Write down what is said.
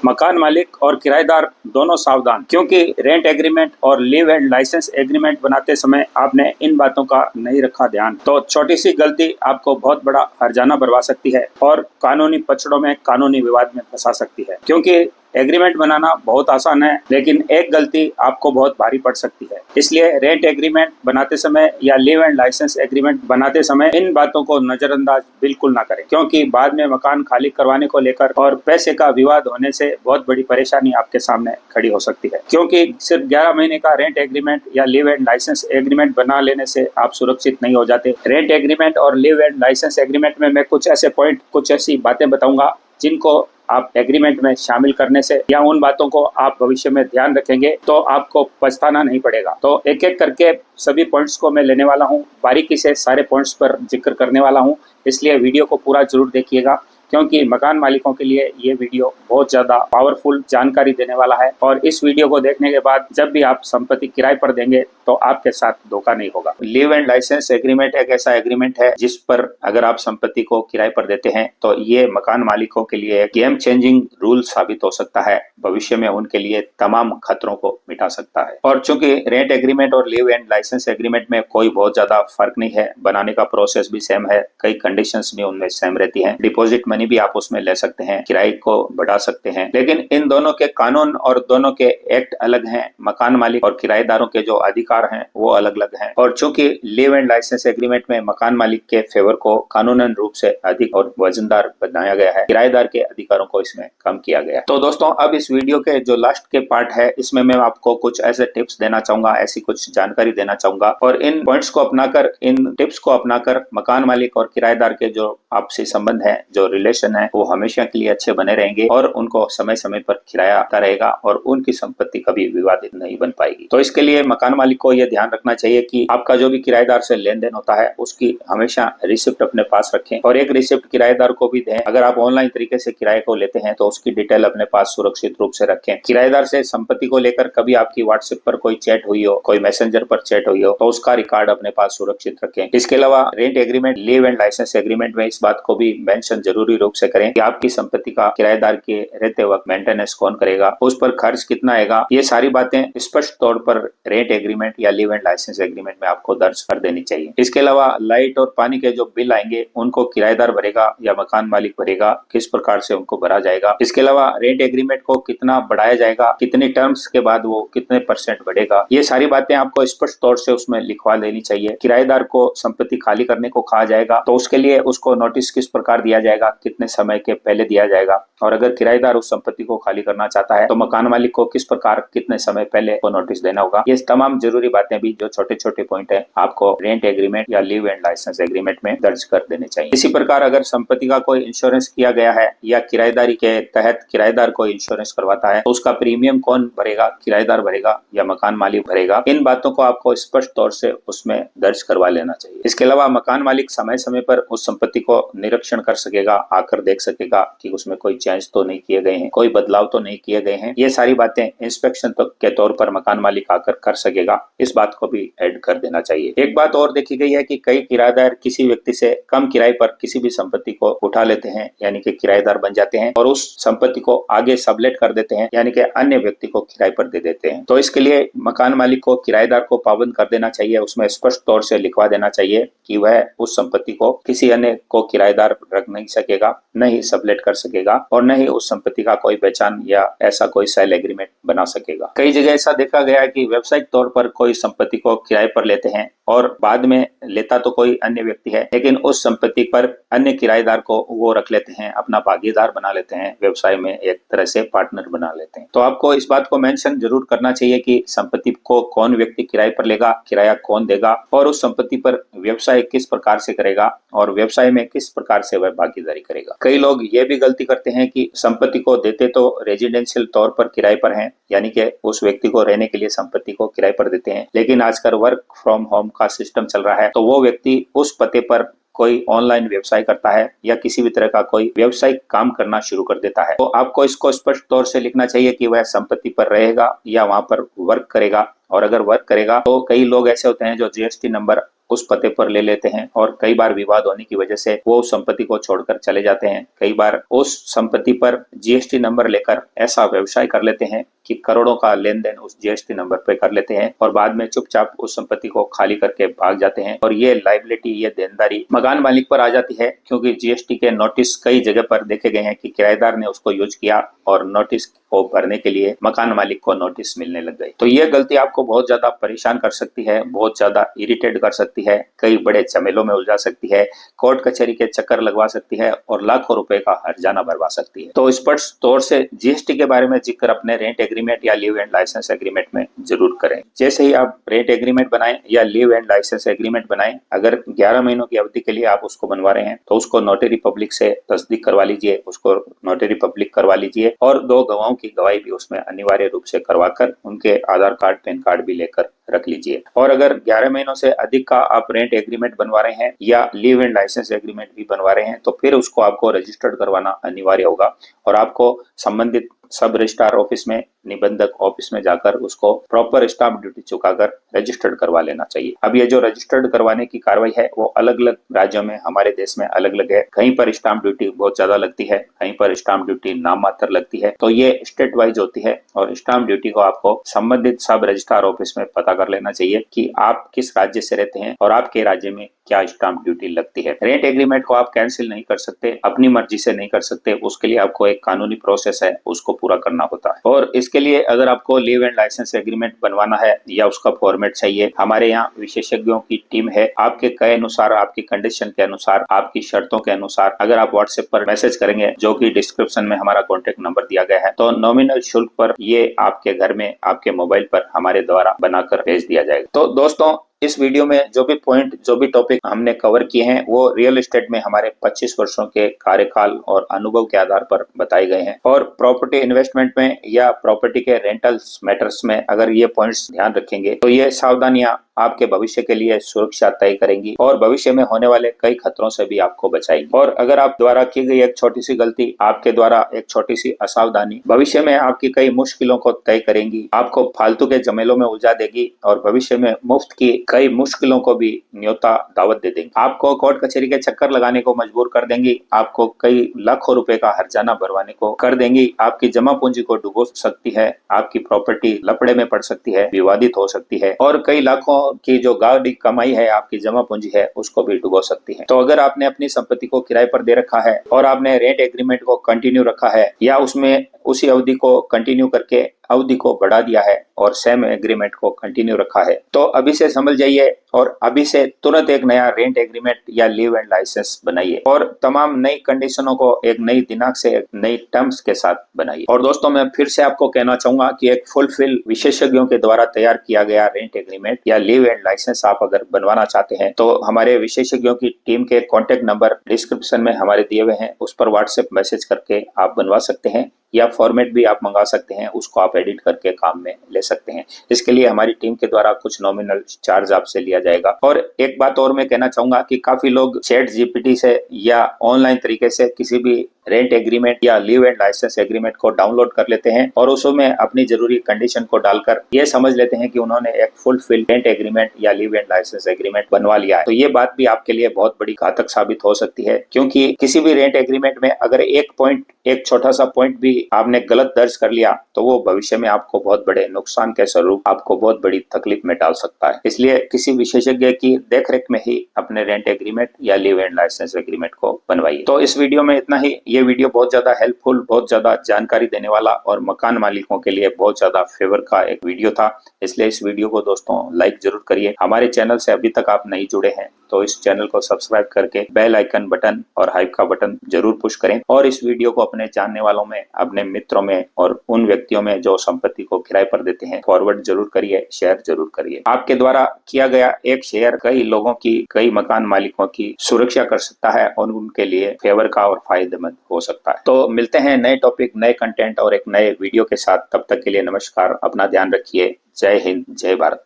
मकान मालिक और किराएदार दोनों सावधान, क्योंकि रेंट एग्रीमेंट और लीव एंड लाइसेंस एग्रीमेंट बनाते समय आपने इन बातों का नहीं रखा ध्यान, तो छोटी सी गलती आपको बहुत बड़ा हर्जाना भरवा सकती है और कानूनी पचड़ों में, कानूनी विवाद में फंसा सकती है। क्योंकि एग्रीमेंट बनाना बहुत आसान है, लेकिन एक गलती आपको बहुत भारी पड़ सकती है। इसलिए रेंट एग्रीमेंट बनाते समय या लीव एंड लाइसेंस एग्रीमेंट बनाते समय इन बातों को नजरअंदाज बिल्कुल ना करें, क्योंकि बाद में मकान खाली करवाने को लेकर और पैसे का विवाद होने से बहुत बड़ी परेशानी आपके सामने खड़ी हो सकती है। क्योंकि सिर्फ 11 महीने का रेंट एग्रीमेंट या लीव एंड लाइसेंस एग्रीमेंट बना लेने से आप सुरक्षित नहीं हो जाते। रेंट एग्रीमेंट और लीव एंड लाइसेंस एग्रीमेंट में मैं कुछ ऐसे पॉइंट, कुछ ऐसी बातें बताऊंगा जिनको आप एग्रीमेंट में शामिल करने से या उन बातों को आप भविष्य में ध्यान रखेंगे तो आपको पछताना नहीं पड़ेगा। तो एक एक करके सभी पॉइंट्स को मैं लेने वाला हूं, बारीकी से सारे पॉइंट्स पर जिक्र करने वाला हूं, इसलिए वीडियो को पूरा जरूर देखिएगा, क्योंकि मकान मालिकों के लिए ये वीडियो बहुत ज्यादा पावरफुल जानकारी देने वाला है। और इस वीडियो को देखने के बाद जब भी आप संपत्ति किराए पर देंगे तो आपके साथ धोखा नहीं होगा। लीव एंड लाइसेंस एग्रीमेंट एक ऐसा एग्रीमेंट है जिस पर अगर आप संपत्ति को किराए पर देते हैं तो ये मकान मालिकों के लिए गेम चेंजिंग रूल साबित हो सकता है, भविष्य में उनके लिए तमाम खतरों को मिटा सकता है। और चूंकि रेंट एग्रीमेंट और लीव एंड लाइसेंस एग्रीमेंट में कोई बहुत ज्यादा फर्क नहीं है, बनाने का प्रोसेस भी सेम है, कई कंडीशंस भी उनमें सेम रहती हैं, डिपॉजिट मनी भी आप उसमें ले सकते हैं, किराए को बढ़ा सकते हैं, लेकिन इन दोनों के कानून और दोनों के एक्ट अलग हैं। मकान मालिक और किराएदारों के जो अधिकार हैं वो अलग अलग हैं। और चूंकि लीव एंड लाइसेंस एग्रीमेंट में मकान मालिक के फेवर को कानूनन रूप से अधिक और वजनदार बनाया गया है, किराएदार के अधिकारों को इसमें कम किया गया है। तो दोस्तों, अब इस वीडियो के जो लास्ट के पार्ट है, इसमें मैं आपको कुछ ऐसे टिप्स देना चाहूंगा, ऐसी कुछ जानकारी देना चाहूंगा, और इन पॉइंट्स को अपनाकर, इन टिप्स को अपनाकर मकान मालिक और किराएदार के जो आपसी संबंध है, जो रिलेशन है, वो हमेशा के लिए अच्छे बने रहेंगे और उनको समय समय पर किराया आता रहेगा और उनकी संपत्ति कभी विवादित नहीं बन पाएगी। तो इसके लिए मकान मालिक को यह ध्यान रखना चाहिए कि आपका जो भी किराएदार से लेन देन होता है उसकी हमेशा रिसिप्ट अपने पास रखें, और एक रिसिप्ट किराएदार को भी दें। अगर आप ऑनलाइन तरीके से किराए को लेते हैं तो उसकी डिटेल अपने पास सुरक्षित रूप से रखें। किराएदार से संपत्ति को लेकर कभी आपकी व्हाट्सएप पर कोई चैट हुई हो, कोई मैसेंजर पर चैट हुई हो, तो उसका रिकॉर्ड अपने पास सुरक्षित रखें। इसके अलावा rent agreement, leave and licence agreement में इस बात को भी मेंशन जरूरी रूप से करें कि आपकी संपत्ति का किराएदार के रहते वक्त मेंटेनेंस कौन करेगा, उस पर खर्च कितना आएगा, ये सारी बातें स्पष्ट तौर पर रेंट एग्रीमेंट या लीव एंड लाइसेंस एग्रीमेंट में आपको दर्ज कर देनी चाहिए। इसके अलावा लाइट और पानी के जो बिल आएंगे उनको किराएदार भरेगा या मकान मालिक भरेगा, किस प्रकार से उनको भरा जाएगा। इसके अलावा रेंट एग्रीमेंट को कितना बढ़ाया जाएगा, कितनी टर्म्स के बाद वो कितने % बढ़ेगा, ये सारी बातें आपको स्पष्ट तौर से उसमें लिखवा देनी चाहिए। किराएदार को संपत्ति खाली करने को कहा जाएगा तो उसके लिए उसको नोटिस किस प्रकार दिया जाएगा, कितने समय के पहले दिया जाएगा, और अगर किराएदार उस संपत्ति को खाली करना चाहता है तो मकान मालिक को किस प्रकार, कितने समय पहले को नोटिस देना होगा। ये तमाम जरूरी बातें भी, जो छोटे छोटे पॉइंट है, आपको रेंट एग्रीमेंट या लीव एंड लाइसेंस एग्रीमेंट में दर्ज कर देने चाहिए। इसी प्रकार अगर संपत्ति का कोई इंश्योरेंस किया गया है या किराएदारी के तहत किराएदार को इंश्योरेंस करवाता है तो उसका प्रीमियम कौन भरेगा, किराएदार भरेगा या मकान मालिक भरेगा, इन बातों को आपको स्पष्ट तौर से उसमें दर्ज करवा लेना चाहिए। इसके अलावा मकान मालिक समय समय पर उस संपत्ति को निरीक्षण कर सकेगा, आकर देख सकेगा कि उसमें कोई चेंज तो नहीं किए गए हैं, कोई बदलाव तो नहीं किए गए हैं। ये सारी बातें इंस्पेक्शन के तौर पर मकान मालिक आकर कर सकेगा, इस बात को भी ऐड कर देना चाहिए। एक बात और देखी गई है कि कई किराएदार किसी व्यक्ति से कम किराए पर किसी भी संपत्ति को उठा लेते हैं, यानी कि किराएदार बन जाते हैं और उस संपत्ति को आगे सबलेट कर देते हैं, यानी कि अन्य व्यक्ति को किराए पर दे देते हैं। तो इसके लिए मकान मालिक को किराएदार को पाबंद कर देना चाहिए, उसमें स्पष्ट तौर से लिखवा देना चाहिए कि वह उस संपत्ति को किसी अन्य को किराएदार रख नहीं सकेगा, न ही सबलेट कर सकेगा और न ही उस संपत्ति का कोई पहचान या ऐसा कोई सेल एग्रीमेंट बना सकेगा। कई जगह ऐसा देखा गया है कि व्यावसायिक तौर पर कोई संपत्ति को किराए पर लेते हैं और बाद में लेता तो कोई अन्य व्यक्ति है, लेकिन उस संपत्ति पर अन्य किराएदार को वो रख लेते हैं, अपना भागीदार बना लेते हैं, व्यवसाय में एक तरह से पार्टनर बना लेते हैं। तो आपको इस बात को मेंशन जरूर करना चाहिए कि संपत्ति को कौन व्यक्ति किराए पर लेगा, किराया कौन देगा और उस संपत्ति पर व्यवसाय किस प्रकार से करेगा और व्यवसाय में किस प्रकार से वह भागीदारी करेगा। कई लोग ये भी गलती करते हैं कि संपत्ति को देते तो रेजिडेंशियल तौर पर किराए पर हैं, यानी कि उस व्यक्ति को रहने के लिए संपत्ति को किराए पर देते हैं, लेकिन आजकल वर्क फ्रॉम होम का सिस्टम चल रहा है तो वो व्यक्ति उस पते पर कोई ऑनलाइन व्यवसाय करता है या किसी भी तरह का कोई व्यवसायिक काम करना शुरू कर देता है। तो आपको इसको स्पष्ट तौर से लिखना चाहिए कि वह संपत्ति पर रहेगा या वहां पर वर्क करेगा, और अगर वर्क करेगा तो कई लोग ऐसे होते हैं जो जीएसटी नंबर उस पते पर ले लेते हैं और कई बार विवाद होने की वजह से वो उस संपत्ति को छोड़कर चले जाते हैं। कई बार उस संपत्ति पर जीएसटी नंबर लेकर ऐसा व्यवसाय कर लेते हैं कि करोड़ों का लेन देन उस जीएसटी नंबर पे कर लेते हैं और बाद में चुपचाप उस संपत्ति को खाली करके भाग जाते हैं और ये लायबिलिटी, ये देनदारी मकान मालिक पर आ जाती है, क्योंकि जीएसटी के नोटिस कई जगह पर देखे गए हैं कि किराएदार ने उसको यूज किया और नोटिस को भरने के लिए मकान मालिक को नोटिस मिलने लग गए। तो ये गलती आपको बहुत ज्यादा परेशान कर सकती है, बहुत ज्यादा इरिटेट कर सकती है, कई बड़े झमेलों में उलझा सकती है, कोर्ट कचहरी के चक्कर लगवा सकती है और लाखों रुपए का हर्जाना भरवा सकती है। तो स्पष्ट तौर से जीएसटी के बारे में जिक्र अपने रेंट एग्रीमेंट या लीव एंड लाइसेंस एग्रीमेंट में जरूर करें। जैसे ही आप रेंट एग्रीमेंट बनाएं या लीव एंड लाइसेंस एग्रीमेंट बनाएं, अगर 11 महीनों की अवधि के लिए आप उसको बनवा रहे हैं तो उसको नोटरी पब्लिक से तस्दीक करवा लीजिए, उसको नोटरी पब्लिक करवा लीजिए और 2 गवाहों की गवाही भी उसमें अनिवार्य रूप से करवाकर उनके आधार कार्ड, पैन कार्ड भी लेकर रख लीजिए। और अगर 11 महीनों से अधिक का आप रेंट एग्रीमेंट बनवा रहे हैं या लीव एंड लाइसेंस एग्रीमेंट भी बनवा रहे हैं तो फिर उसको आपको रजिस्टर्ड करवाना अनिवार्य होगा और आपको संबंधित सब रजिस्ट्रार ऑफिस में, निबंधक ऑफिस में जाकर उसको प्रॉपर स्टाम्प ड्यूटी चुकाकर रजिस्टर्ड करवा लेना चाहिए। अब ये जो रजिस्टर्ड करवाने की कार्रवाई है वो अलग अलग राज्यों में, हमारे देश में अलग अलग है। कहीं पर स्टाम्प ड्यूटी बहुत ज्यादा लगती है, कहीं पर स्टाम्प ड्यूटी नाम मात्र लगती है। तो ये स्टेट वाइज होती है और स्टाम्प ड्यूटी को आपको संबंधित सब रजिस्ट्रार ऑफिस में पता कर लेना चाहिए कि आप किस राज्य से रहते हैं और आपके राज्य में क्या स्टाम्प ड्यूटी लगती है। रेंट एग्रीमेंट को आप कैंसिल नहीं कर सकते, अपनी मर्जी से नहीं कर सकते, उसके लिए आपको एक कानूनी प्रोसेस है, उसको पूरा करना होता है। और इसके लिए अगर आपको लीव एंड लाइसेंस एग्रीमेंट बनवाना है या उसका फॉर्मेट चाहिए, हमारे यहाँ विशेषज्ञों की टीम है। आपके कहे अनुसार, आपकी कंडीशन के अनुसार, आपकी शर्तों के अनुसार अगर आप व्हाट्सएप पर मैसेज करेंगे, जो कि डिस्क्रिप्शन में हमारा कॉन्टेक्ट नंबर दिया गया है, तो नॉमिनल शुल्क पर ये आपके घर में, आपके मोबाइल पर हमारे द्वारा बनाकर भेज दिया जाएगा। तो दोस्तों, इस वीडियो में जो भी पॉइंट, जो भी टॉपिक हमने कवर किए हैं वो रियल एस्टेट में हमारे 25 वर्षों के कार्यकाल और अनुभव के आधार पर बताए गए हैं। और प्रॉपर्टी इन्वेस्टमेंट में या प्रॉपर्टी के रेंटल्स मैटर्स में अगर ये पॉइंट्स ध्यान रखेंगे तो ये सावधानियां आपके भविष्य के लिए सुरक्षा तय करेंगी और भविष्य में होने वाले कई खतरों से भी आपको बचाएगी। और अगर आप द्वारा की गई एक छोटी सी गलती, आपके द्वारा एक छोटी सी असावधानी भविष्य में आपकी कई मुश्किलों को तय करेंगी, आपको फालतू के झमेलों में उलझा देगी और भविष्य में मुफ्त की कई मुश्किलों को भी न्योता दावत दे देंगी, आपको कोर्ट कचहरी के चक्कर लगाने को मजबूर कर देंगी, आपको कई लाखों रुपए का हर्जाना भरवाने को कर देंगी, आपकी जमा पूंजी को डुबो सकती है, आपकी प्रॉपर्टी लफड़े में पड़ सकती है, विवादित हो सकती है और कई लाखों की जो गाड़ी कमाई है, आपकी जमा पूंजी है, उसको भी डुबो सकती है। तो अगर आपने अपनी संपत्ति को किराए पर दे रखा है और आपने रेंट एग्रीमेंट को कंटिन्यू रखा है या उसमें उसी अवधि को कंटिन्यू करके अवधि को बढ़ा दिया है और सेम एग्रीमेंट को कंटिन्यू रखा है, तो अभी से समझ जाइए और अभी से तुरंत एक नया रेंट एग्रीमेंट या लीव एंड लाइसेंस बनाइए और तमाम नई कंडीशनों को एक नई दिनांक से, एक नई टर्म्स के साथ बनाइए। और दोस्तों, मैं फिर से आपको कहना चाहूंगा कि एक फुलफिल विशेषज्ञों के द्वारा तैयार किया गया रेंट एग्रीमेंट या लीव एंड लाइसेंस आप अगर बनवाना चाहते हैं तो हमारे विशेषज्ञों की टीम के कॉन्टेक्ट नंबर डिस्क्रिप्शन में हमारे दिए हुए हैं, उस पर व्हाट्सएप मैसेज करके आप बनवा सकते हैं या फॉर्मेट भी आप मंगा सकते हैं, उसको आप एडिट करके काम में ले सकते हैं। इसके लिए हमारी टीम के द्वारा कुछ नॉमिनल चार्ज आपसे लिया जाएगा। और एक बात और मैं कहना चाहूंगा कि काफी लोग चैट जीपीटी से या ऑनलाइन तरीके से किसी भी रेंट एग्रीमेंट या लीव एंड लाइसेंस एग्रीमेंट को डाउनलोड कर लेते हैं और उसमें अपनी जरूरी कंडीशन को डालकर ये समझ लेते हैं कि उन्होंने एक फुलफिल रेंट एग्रीमेंट या लीव एंड लाइसेंस एग्रीमेंट बनवा लिया है। तो ये बात भी आपके लिए बहुत बड़ी घातक साबित हो सकती है, क्योंकि किसी भी रेंट एग्रीमेंट में अगर एक छोटा सा पॉइंट भी आपने गलत दर्ज कर लिया तो वो भविष्य में आपको बहुत बड़े नुकसान के स्वरूप आपको बहुत बड़ी तकलीफ में डाल सकता है। इसलिए किसी विशेषज्ञ की देखरेख में ही अपने रेंट एग्रीमेंट या लीव एंड लाइसेंस एग्रीमेंट को बनवाइए। तो इस वीडियो में इतना ही। ये वीडियो बहुत ज्यादा हेल्पफुल, बहुत ज्यादा जानकारी देने वाला और मकान मालिकों के लिए बहुत ज्यादा फेवर का एक वीडियो था, इसलिए इस वीडियो को दोस्तों लाइक जरूर करिए। हमारे चैनल से अभी तक आप नहीं जुड़े हैं तो इस चैनल को सब्सक्राइब करके बेल आइकन बटन और हाइप का बटन जरूर पुश करें और इस वीडियो को अपने जानने वालों में, अपने मित्रों में और उन व्यक्तियों में जो संपत्ति को किराए पर देते हैं फॉरवर्ड जरूर करिए, शेयर जरूर करिए। आपके द्वारा किया गया एक शेयर कई लोगों की, कई मकान मालिकों की सुरक्षा कर सकता है और उनके लिए फेवर का और फायदेमंद हो सकता है। तो मिलते हैं नए टॉपिक, नए कंटेंट और एक नए वीडियो के साथ। तब तक के लिए नमस्कार, अपना ध्यान रखिए। जय हिंद, जय भारत।